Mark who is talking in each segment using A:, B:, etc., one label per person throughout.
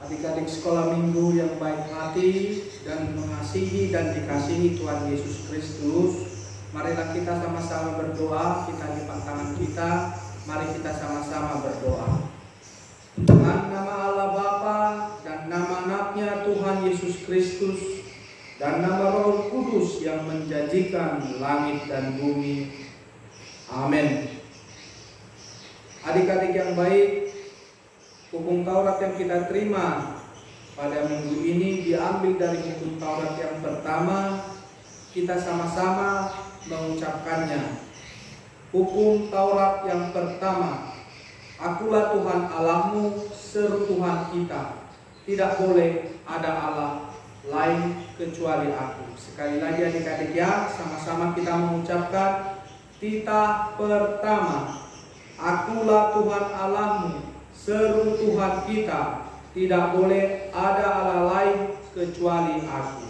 A: adik-adik sekolah minggu yang baik hati dan mengasihi dan dikasihi Tuhan Yesus Kristus, marilah kita sama-sama berdoa. Kita lipat tangan kita, mari kita sama-sama berdoa. Dengan nama Allah Bapa dan nama anaknya Tuhan Yesus Kristus dan nama Roh Kudus yang menjanjikan langit dan bumi. Amin. Adik-adik yang baik, hukum Taurat yang kita terima pada minggu ini diambil dari hukum Taurat yang pertama. Kita sama-sama mengucapkannya. Hukum Taurat yang pertama, Akulah Tuhan Allahmu, seru Tuhan kita. Tidak boleh ada Allah lain kecuali aku. Sekali lagi adik-adik ya, sama-sama kita mengucapkan titah pertama. Akulah Tuhan Allahmu, seru Tuhan kita, tidak boleh ada Allah lain kecuali aku.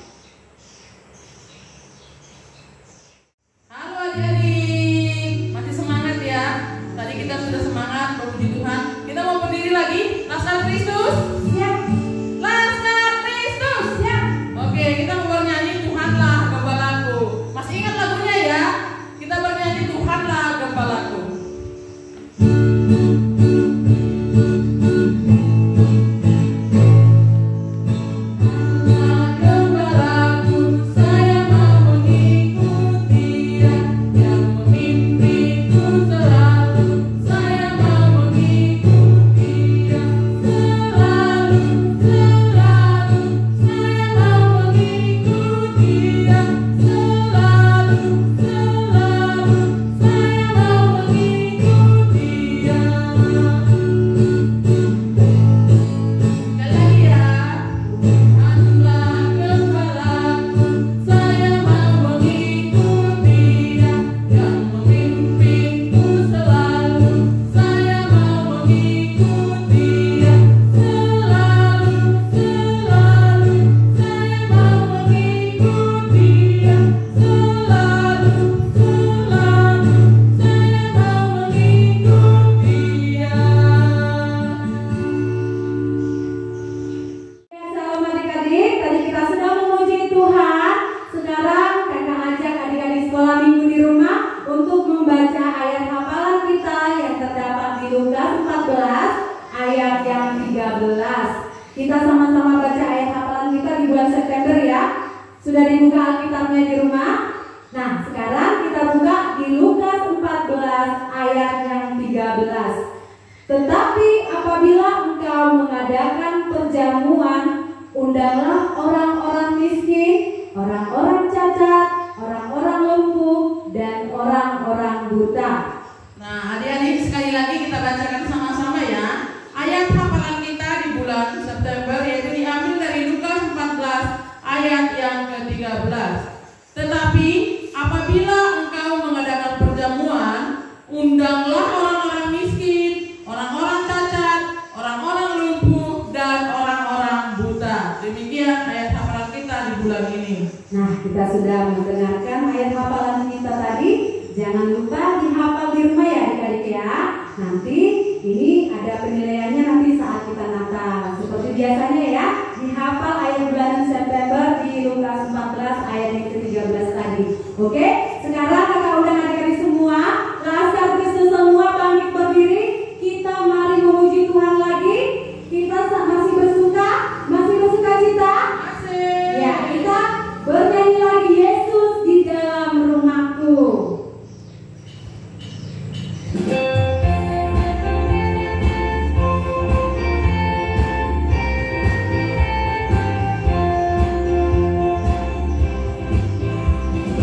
B: Halo adik-adik, masih semangat ya? Tadi kita sudah semangat memuji Tuhan. Kita mau berdiri lagi, Laskar Kristus? Siap. Laskar Kristus? Siap. Oke, kita mau bernyanyi Tuhanlah Gembalaku. Masih ingat lagunya ya? Kita bernyanyi Tuhanlah Gembalaku.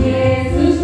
C: Yesus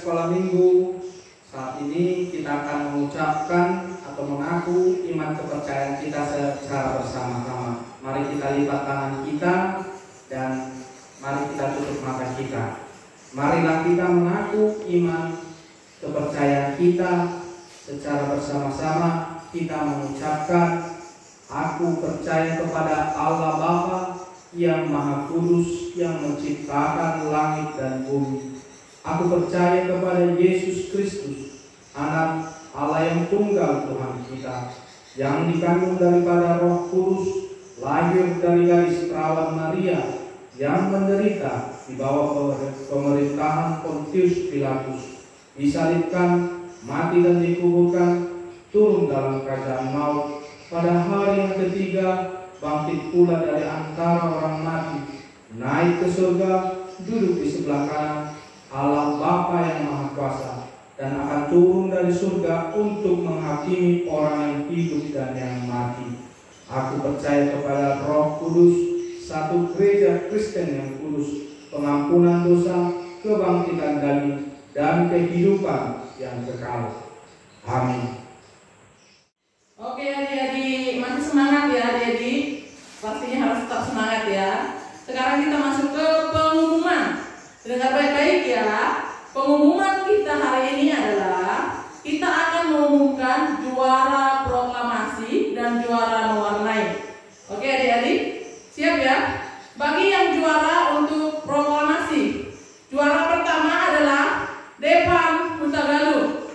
A: sekolah minggu, saat ini kita akan mengucapkan atau mengaku iman kepercayaan kita secara bersama-sama. Mari kita lipat tangan kita dan mari kita tutup mata kita. Marilah kita mengaku iman kepercayaan kita secara bersama-sama. Kita mengucapkan, aku percaya kepada Allah Bapa yang Maha Kudus yang menciptakan langit dan bumi. Aku percaya kepada Yesus Kristus, Anak Allah yang tunggal Tuhan kita, yang dikandung daripada Roh Kudus, lahir dari garis perawan Maria, yang menderita di bawah pemerintahan Pontius Pilatus, disalibkan, mati dan dikuburkan, turun dalam kerajaan maut, pada hari yang ketiga bangkit pula dari antara orang mati, naik ke surga, duduk di sebelah kanan Allah Bapa yang Maha Kuasa, dan akan turun dari surga untuk menghakimi orang yang hidup dan yang mati. Aku percaya kepada Roh Kudus, satu gereja Kristen yang kudus, pengampunan dosa, kebangkitan daging, dan kehidupan yang kekal. Amin.
B: Oke adik-adik, masih semangat ya adik-adik? Pastinya harus tetap semangat ya. Sekarang kita masuk ke pengumuman. Dengar baik-baik ya. Pengumuman kita hari ini adalah kita akan mengumumkan juara proklamasi dan juara mewarnai. Oke adik-adik, siap ya? Bagi yang juara untuk proklamasi, juara pertama adalah Depan Hutagaluh.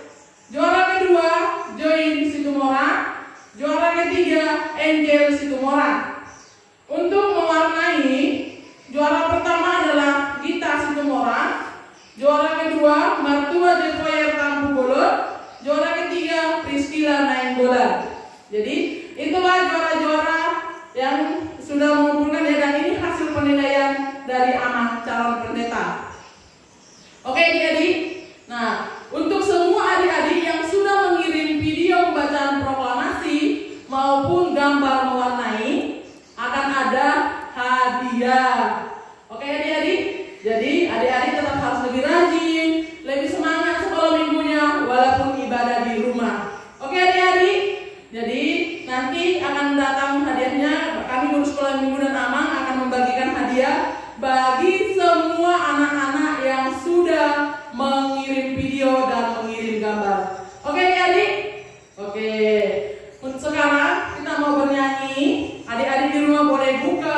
B: Juara kedua Join Situmorang. Juara ketiga Angel Situmorang. Untuk mewarnai, juara pertama adalah Gita Situmorang. Juara kedua Martua Depoyer Tampu Bolot. Juara ketiga Priscilla Nainggolan. Jadi itulah juara-juara yang sudah mengumpulkan ya, dan ini hasil penilaian dari anak calon pendeta. Oke adik-adik. Nah, untuk semua adik-adik yang sudah mengirim video pembacaan proklamasi maupun gambar mewarnai, akan ada hadiah. Oke adik-adik. Jadi adik-adik tetap harus lebih rajin, lebih semangat sekolah minggunya walaupun ibadah di rumah. Oke adik-adik. Jadi nanti akan datang hadiahnya. Kami guru sekolah minggu dan Amang akan membagikan hadiah bagi semua anak-anak yang sudah mengirim video dan mengirim gambar. Oke adik-adik? Oke. Untuk sekarang kita mau bernyanyi. Adik-adik di rumah boleh buka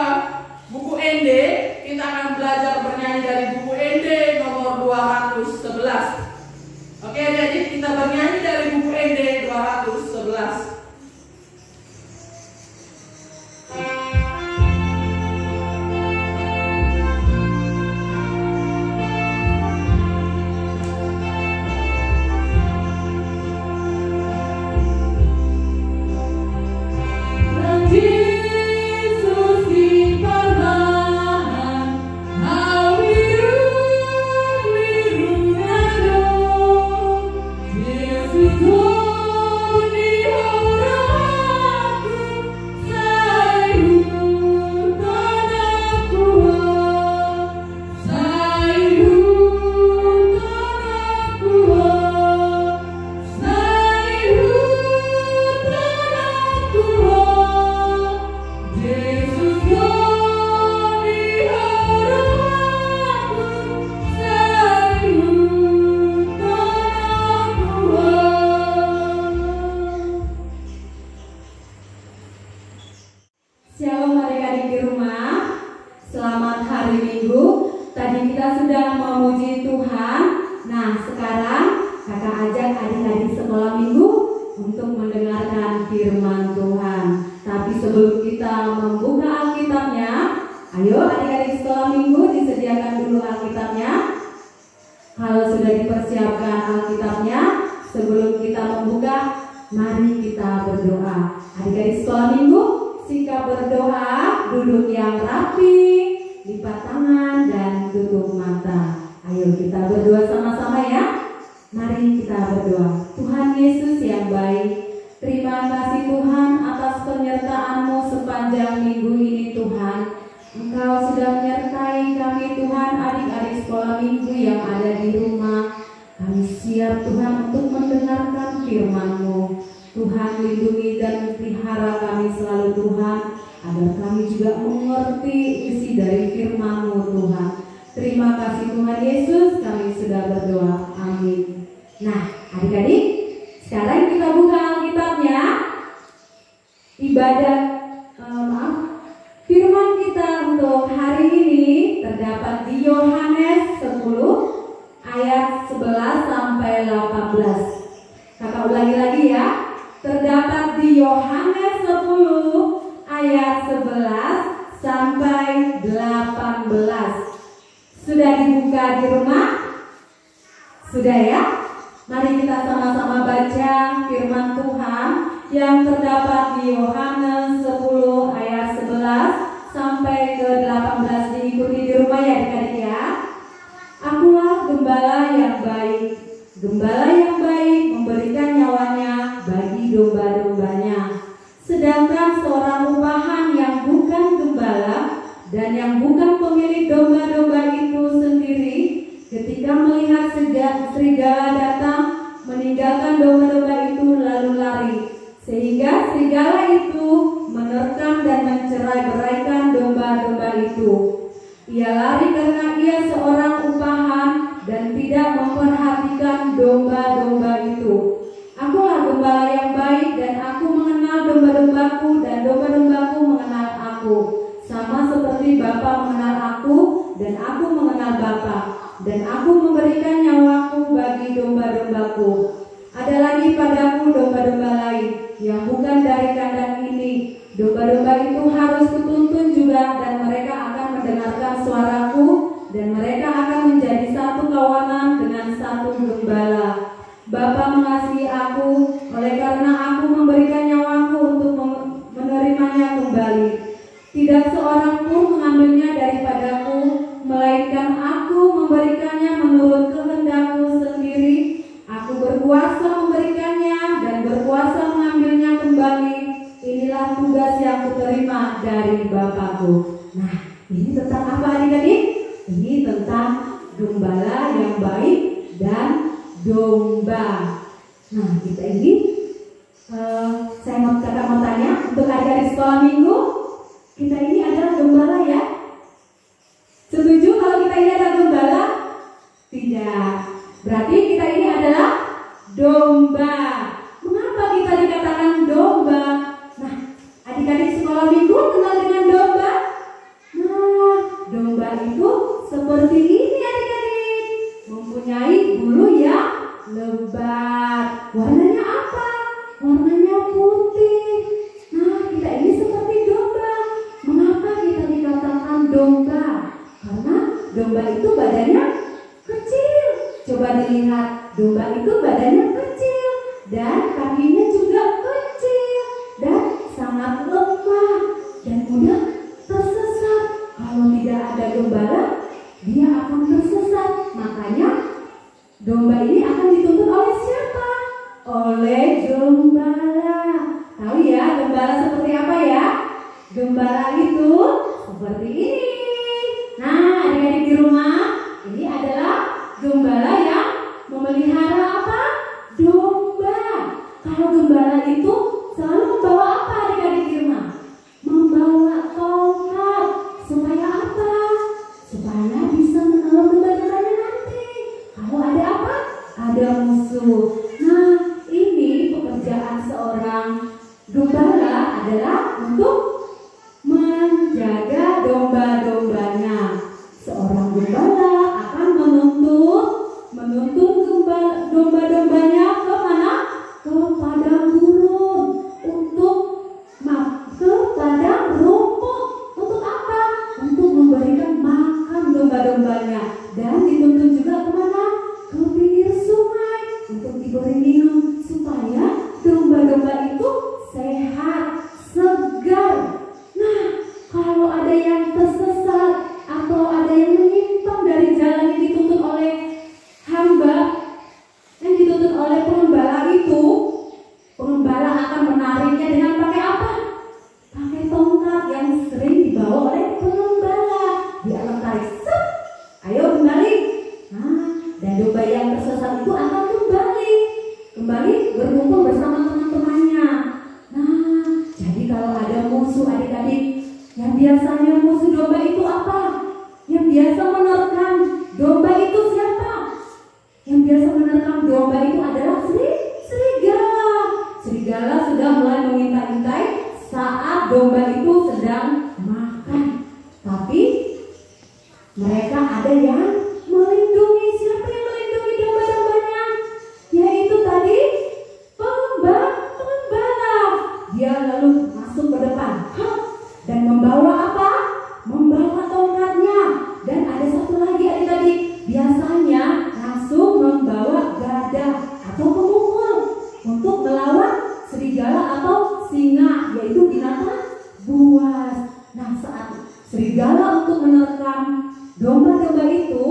B: buku ND. Kita akan belajar bernyanyi dari buku ND nomor 211. Oke adik-adik, kita bernyanyi dari buku ND 211.
C: siap Tuhan untuk mendengarkan firman-Mu. Tuhan lindungi dan pelihara kami selalu Tuhan, agar kami juga mengerti isi dari firman-Mu Tuhan. Terima kasih Tuhan Yesus, kami sudah berdoa. Amin. Nah, adik-adik, sekarang kita buka Alkitabnya. Firman kita untuk hari ini terdapat di Yohanes 10 ayat 11 sampai 18. Kakak ulangi lagi ya. Terdapat di Yohanes 10 ayat 11 sampai 18. Sudah dibuka di rumah? Sudah ya? Mari kita sama-sama baca firman Tuhan yang terdapat di Yohanes 10 ayat 11 sampai ke 18. Diikuti di rumah ya adik-adik ya. Akulah gembala yang baik. Gembala yang baik memberikan nyawanya bagi domba-dombanya. Sedangkan seorang upahan yang bukan gembala dan yang bukan pemilik domba-domba itu sendiri, ketika melihat serigala datang, meninggalkan domba-domba itu lalu lari, sehingga serigala itu menerkam dan mencerai-beraikan domba-domba itu. Ia lari karena ia seorang upahan dan tidak memperhatikan domba-domba itu. Akulah gembala yang baik, dan aku mengenal domba-dombaku dan domba-dombaku mengenal aku. Sama seperti Bapa mengenal aku dan aku mengenal Bapa, dan aku memberikan nyawaku bagi domba-dombaku. Ada lagi padaku domba-domba lain yang bukan dari kandang ini. Domba-domba itu harus kutuntun juga, dan mereka akan mendengarkan suaraku, dan mereka akan menjadi satu kawanan dengan satu gembala. Bapa mengasihi aku, oleh karena aku memberikan nyawaku untuk menerimanya kembali. Tidak seorang pun mengambilnya daripadaku, melainkan aku memberikannya menurut kehendakku sendiri. Aku berkuasa memberikannya dan berkuasa mengambilnya kembali. Inilah tugas yang kuterima dari Bapakku. Nah, ini tentang apa adik-adik? Ini tentang gembala yang baik dan domba. Nah, kita ini saya mau tanya untuk adik-adik sekolah minggu, kita ini adalah gembala ya? Setuju kalau kita ini adalah gembala? Tidak. Berarti kita ini adalah domba. Mengapa kita dikatakan domba? Nah, adik-adik sekolah minggu kenal dengan domba? Nah, domba itu seperti ini adik-adik, mempunyai bulu yang lebat. Warnanya apa? Warnanya putih. Nah, kita ini seperti domba. Mengapa kita dikatakan domba? Karena domba itu badannya kecil. Coba dilihat, domba itu badannya kecil dan kakinya juga kecil dan sangat lemah dan mudah tersesat. Kalau tidak ada gembala, dia akan tersesat. Makanya domba ini akan dituntun oleh siapa? Oleh gembala. Tahu ya gembala seperti apa ya? Gembala itu seperti ini. Nah, adik-adik di rumah, ini adalah gembala yang memelihara apa? Domba. Kalau gembala itu selalu membawa apa adik-adik di rumah? Membawa tongkat. Supaya apa? Supaya bisa menolong domba-dombanya nanti. Kalau ada apa? Ada musuh. Nah, ini pekerjaan seorang gembala adalah untuk menjaga domba-dombanya. Seorang gembala akan menuntun domba-dombanya ke mana? Ke padang gurun, ke padang rumput. Untuk apa? Untuk memberikan makan domba-dombanya. Dan dituntun juga kemana? Ke pinggir sungai untuk diberi minum, supaya domba-domba itu sehat, segar. Nah, kalau ada yang tersesat atau ada yang menyimpang dari jalan yang dituntun oleh hamba, yang dituntun oleh pengembala itu, pengembala akan menariknya dengan pakai apa? Pakai tongkat yang sering dibawa oleh pengembala. Dia akan tarik, ayo kembali. Nah, dan domba yang tersesat itu akan kembali. biasa menerkam domba itu siapa? Yang biasa menerkam domba itu adalah serigala. Serigala sudah mulai mengintai-intai saat domba itu sedang makan. Tapi mereka ada yang melindungi. Siapa yang melindungi domba-dombanya? Yaitu tadi pengembala. Dia lalu masuk ke depan dan membawa apa? Membawa tongkatnya. Dan ada satu lagi adik-adik, biasanya langsung membawa gada atau pemukul untuk melawan serigala atau singa, yaitu binatang buas. Nah, saat serigala untuk menerkam domba-domba itu,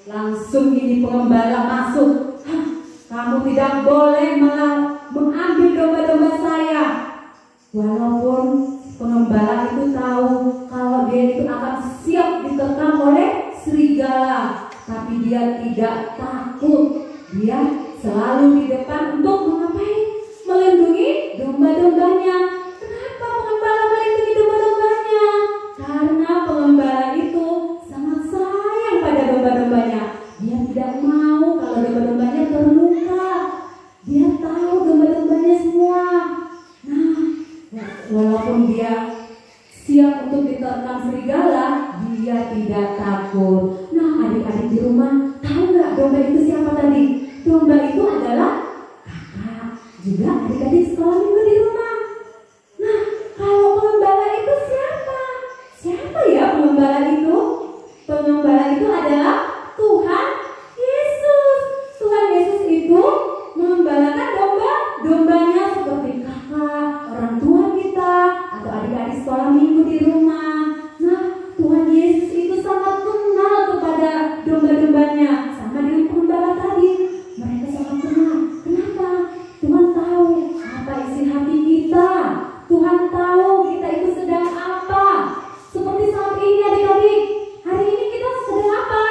C: langsung ini pengembala masuk. Kamu tidak boleh mengambil domba-domba saya. Walaupun pengembala itu tahu kalau dia itu akan siap diterkam oleh serigala, tapi dia tidak takut. Dia selalu di depan untuk mengapain? Melindungi domba-dombanya. Kenapa pengembala melindungi domba-dombanya? Karena pengembala itu sangat sayang pada domba-dombanya. Dia tidak mau kalau domba-dombanya terluka. Dia tahu domba-dombanya semua. Nah, walaupun dia siap untuk diterkam serigala, dia tidak takut. Nah, adik-adik di rumah, tahu nggak domba itu siapa tadi? Domba itu adalah kakak, juga adik-adik sekolah minggu di rumah. Nah, kalau pengembala itu siapa? Siapa ya pengembala itu? Pengembala itu adalah Tuhan Yesus. Tuhan Yesus itu mengembalakan domba-dombanya seperti kakak, orang tua kita, atau adik-adik sekolah minggu di rumah. Nah, Tuhan Yesus itu sangat kenal kepada domba-dombanya, sama dengan pengembala tadi. Mereka sangat kenal. Kenapa? Tuhan tahu apa isi hati kita. Tuhan tahu kita itu sedang apa. Seperti saat ini adik-adik, hari ini kita sedang apa?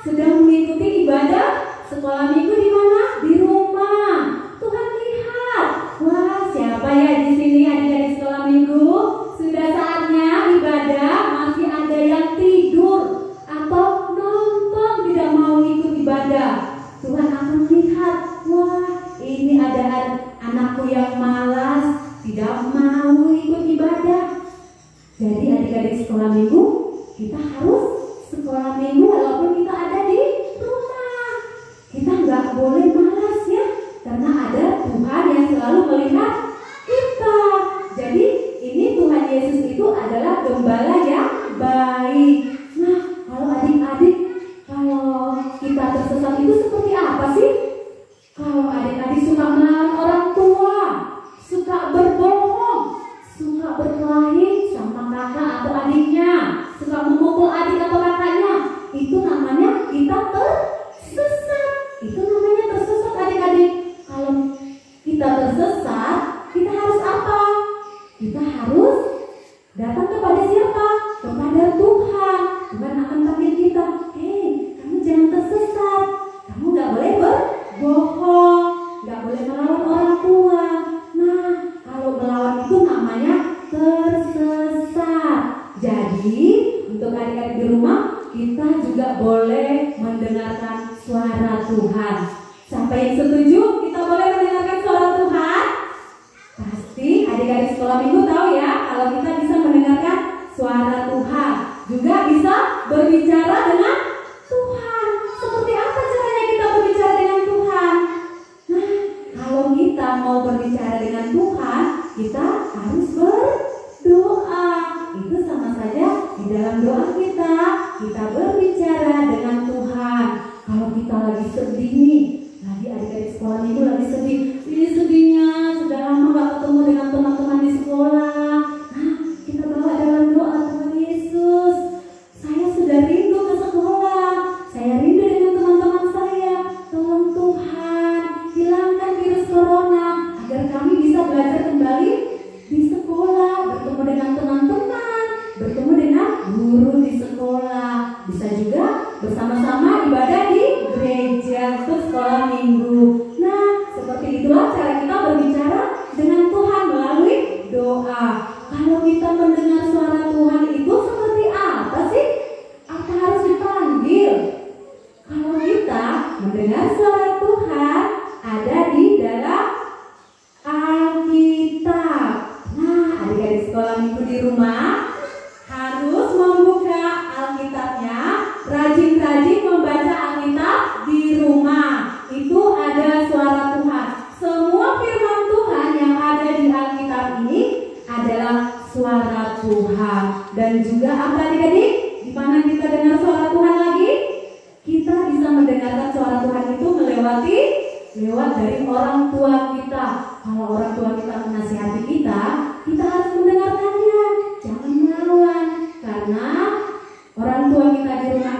C: Sedang mengikuti ibadah sekolah minggu di mana? Di rumah. Tuhan lihat. Wah, siapa ya di sini adik-adik sekolah minggu? Sudah saatnya ibadah, masih ada yang tidur atau nonton tidak mau ikut ibadah. Tuhan akan lihat, wah ini ada anakku yang malas, tidak mau ikut ibadah. Jadi adik-adik sekolah minggu, kita harus sekolah minggu walaupun kita ada di rumah. Kita nggak boleh malas ya, karena ada Tuhan yang selalu melihat kita. Jadi ini Tuhan Yesus itu adalah gembala yang baik. Nah, kalau adik-adik, kalau kita tersesat itu seperti apa sih? Kalau adik-adik suka melawan orang tua, suka berbohong, suka berkelahi sama kakak atau adiknya, suka memukul adik atau kakaknya, itu namanya kita tersesat. Itu namanya tersesat adik-adik. Kalau kita tersesat, kita harus apa? Kita harus datang kepada siapa? Kepada Tuhan. Tuhan akan panggil kita, hei, kamu jangan tersesat. Kamu gak boleh berbohong, gak boleh melawan orang tua. Nah, kalau melawan itu namanya tersesat. Jadi, untuk adik-adik di rumah, kita juga boleh mendengarkan suara Tuhan. Siapa yang setuju kita boleh mendengarkan suara Tuhan? Pasti adik-adik sekolah minggu tahu ya, kalau kita bisa mendengarkan suara Tuhan, juga bisa berbicara dengan Tuhan. Seperti apa caranya kita berbicara dengan Tuhan? Nah, kalau kita mau berbicara dengan Tuhan, kita harus berdoa. Itu sama saja di dalam doa kita berbicara dengan Tuhan. Kalau kita lagi sedih nih, lagi adik-adik sekolah minggu lagi sedih, ini sedihnya sudah lama gak ketemu dengan teman-teman di sekolah. Nah, kita bawa dalam doa, Tuhan Yesus, saya sudah rindu ke sekolah, saya rindu dengan teman-teman saya. Tolong Tuhan, hilangkan virus corona agar kami bisa belajar kembali di sekolah, bertemu dengan teman-teman, bertemu dengan guru di sekolah. Bisa juga bersama-sama ibadah di gereja untuk sekolah minggu. Nah, seperti itulah cara kita berbicara dengan Tuhan melalui doa. Kalau kita mendengar suara Tuhan itu seperti apa sih? Apa dari orang tua kita. Kalau orang tua kita menasihati kita, kita harus mendengarkannya, jangan melawan. Karena orang tua kita di rumah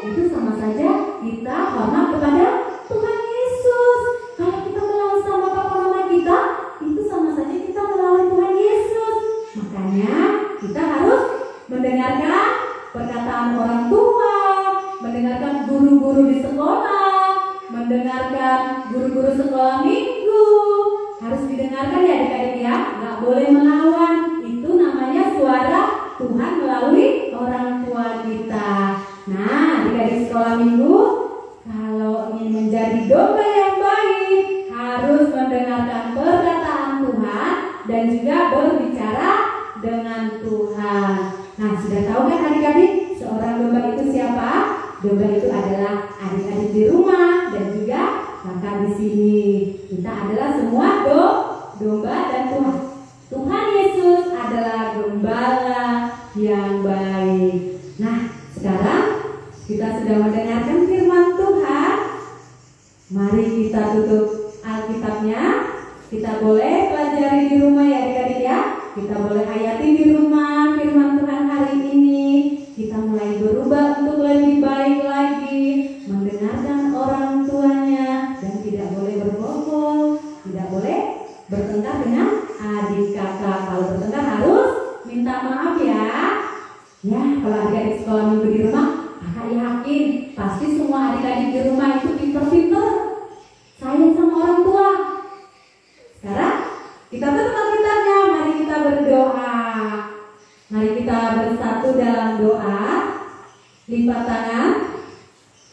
C: itu sama saja kita hormat kepada Tuhan Yesus. Kalau kita melawan sama papa mama kita, itu sama saja kita melawan Tuhan Yesus. Makanya kita harus mendengarkan perkataan orang tua, mendengarkan guru-guru di sekolah, mendengarkan guru-guru sekolah minggu. Harus didengarkan ya adik-adik ya, nggak boleh melawan. Itu namanya suara Tuhan melalui orang tua kita. Nah, adik-adik sekolah minggu, kalau ingin menjadi domba yang baik, harus mendengarkan perkataan Tuhan dan juga berbicara dengan Tuhan. Nah, sudah tahu kan adik-adik, seorang domba itu siapa? Domba itu adalah adik-adik di rumah dan juga kakak di sini. Kita adalah semua domba dan Tuhan. Tuhan Yesus adalah gembala yang baik. Nah, sekarang kita sudah mendengarkan firman Tuhan. Mari kita tutup Alkitabnya. Kita boleh pelajari di rumah ya adik-adik ya. Kita boleh hayati di rumah firman Tuhan hari ini. Kita mulai berubah untuk lebih baik lagi, mendengarkan orang tuanya, dan tidak boleh berbohong, tidak boleh bertengkar dengan adik kakak. Kalau bertengkar harus minta maaf ya. Ya, kalau adik-adik sekolah minggu di rumah, kakak yakin pasti semua adik-adik di rumah itu pinter-pinter, sayang sama orang tua. Sekarang kita tutup Alkitabnya, mari kita berdoa. Mari kita bersatu dalam doa. Lipat tangan.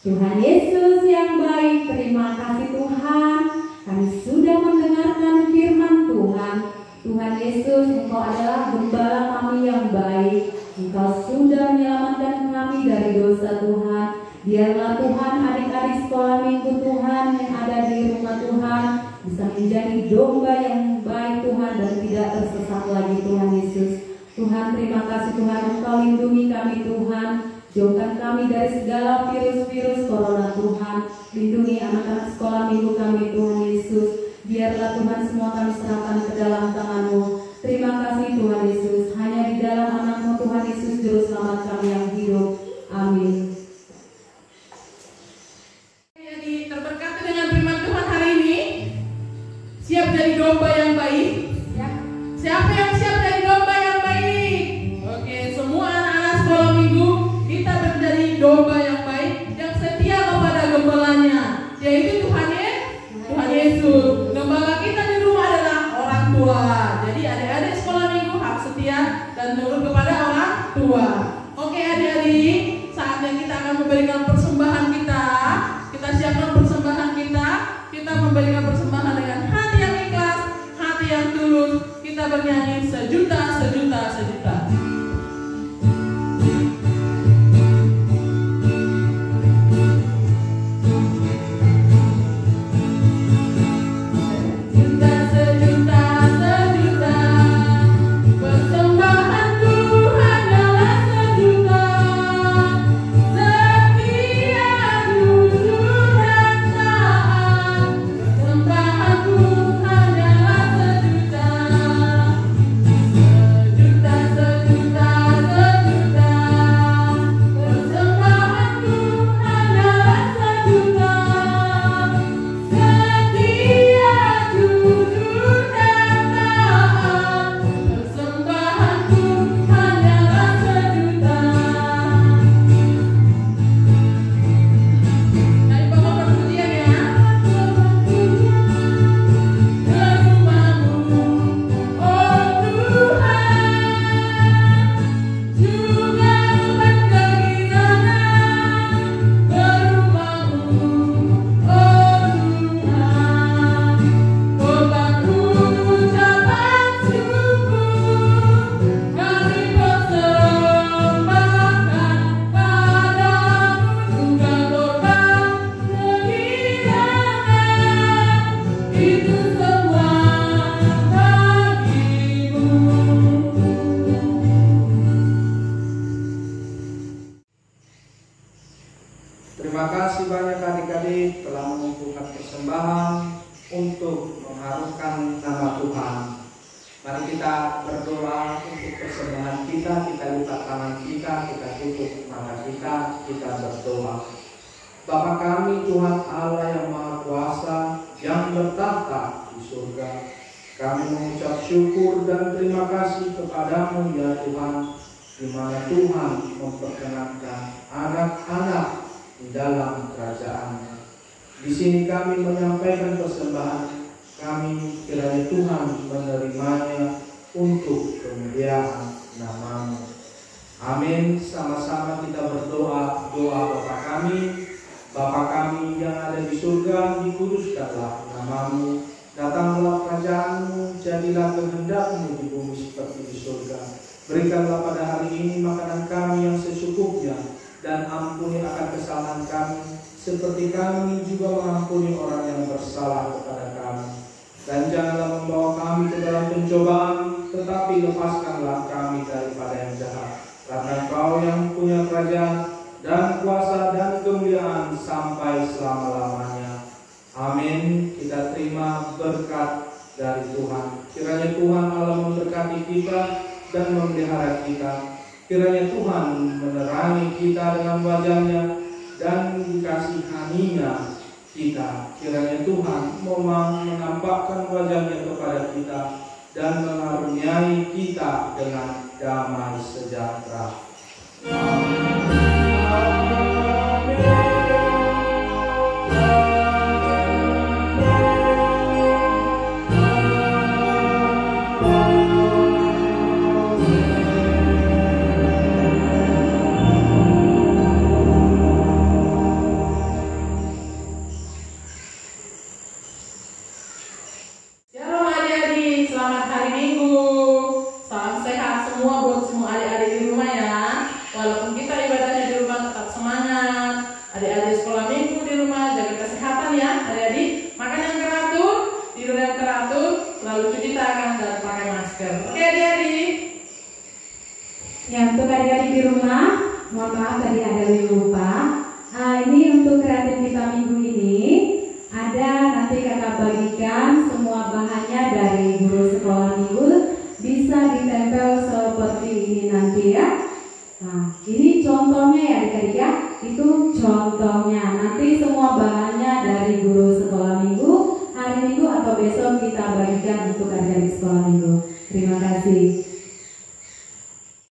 C: Tuhan Yesus yang baik, terima kasih Tuhan, kami sudah mendengarkan firman Tuhan. Tuhan Yesus, Engkau adalah gembala kami yang baik. Engkau sudah menyelamatkan kami dari dosa Tuhan. Biarlah Tuhan adik-adik sekolah minggu Tuhan yang ada di rumah Tuhan bisa menjadi domba yang baik Tuhan dan tidak tersesat lagi Tuhan Yesus. Tuhan, terima kasih Tuhan, Engkau lindungi kami Tuhan. Jauhkan kami dari segala virus-virus corona Tuhan. Lindungi anak-anak sekolah minggu kami Tuhan Yesus. Biarlah Tuhan semua kami serahkan ke dalam tangan-Mu. Terima kasih Tuhan Yesus. Hanya di dalam anak-Mu Tuhan Yesus Juru Selamat kami yang hidup. Amin.
B: Jadi terberkati dengan firman Tuhan hari ini. Siap jadi domba yang baik? Siapa yang siap jadi domba yang baik? Oke, semua anak-anak sekolah minggu, kita menjadi domba yang baik, yang setia kepada gembalanya, yaitu Tuhan Yesus. Gembala kita di rumah adalah orang tua. Jadi adik-adik sekolah minggu harus setia dan nurut kepada orang tua. Oke adik-adik, saatnya kita akan memberikan persembahan kita. Kita siapkan persembahan kita. Kita memberikan persembahan dengan hati yang ikhlas, hati yang tulus. Kita bernyanyi sejuta, sejuta, sejuta.
A: Terima kasih banyak adik-adik telah mengumpulkan persembahan untuk mengharumkan nama Tuhan. Mari kita berdoa untuk persembahan kita lipat tangan kita tutup mata kita berdoa. Bapa kami Tuhan Allah yang Maha Kuasa, yang bertahta di surga, kami mengucap syukur dan terima kasih kepadamu ya Tuhan, di mana Tuhan memperkenankan anak-anak di dalam kerajaan-Nya. Di sini kami menyampaikan persembahan kami, kiranya Tuhan menerimanya untuk kemuliaan nama-Mu. Amin. Sama-sama kita berdoa, doa Bapa kami yang ada di surga, dikuduskanlah nama-Mu, datanglah kerajaan-Mu, jadilah kehendak-Mu di bumi seperti di surga. Berikanlah pada hari ini makanan kami yang secukupnya, dan ampuni akan kesalahan kami, seperti kami juga mengampuni orang yang bersalah kepada kami. Dan janganlah membawa kami ke dalam pencobaan, tetapi lepaskanlah kami daripada yang jahat. Karena Engkau yang punya kerajaan dan kuasa dan kemuliaan sampai selama-lamanya. Amin. Kita terima berkat dari Tuhan. Kiranya Tuhan Allah memberkati kita dan memelihara kita. Kiranya Tuhan menerangi kita dengan wajah-Nya dan dikasihaninya kita. Kiranya Tuhan menampakkan wajah-Nya kepada kita dan mengaruniai kita dengan damai sejahtera. Amin.
C: Ya, untuk adik-adik di rumah, mohon maaf tadi ada yang lupa. Ini untuk kreatif kita minggu ini ada nanti kakak bagikan semua bahannya dari guru sekolah minggu, bisa ditempel seperti ini nanti ya. Nah, ini contohnya ya adik-adik ya, itu contohnya. Nanti semua bahannya dari guru sekolah minggu, hari Minggu atau besok kita bagikan untuk adik-adik sekolah minggu. Terima kasih.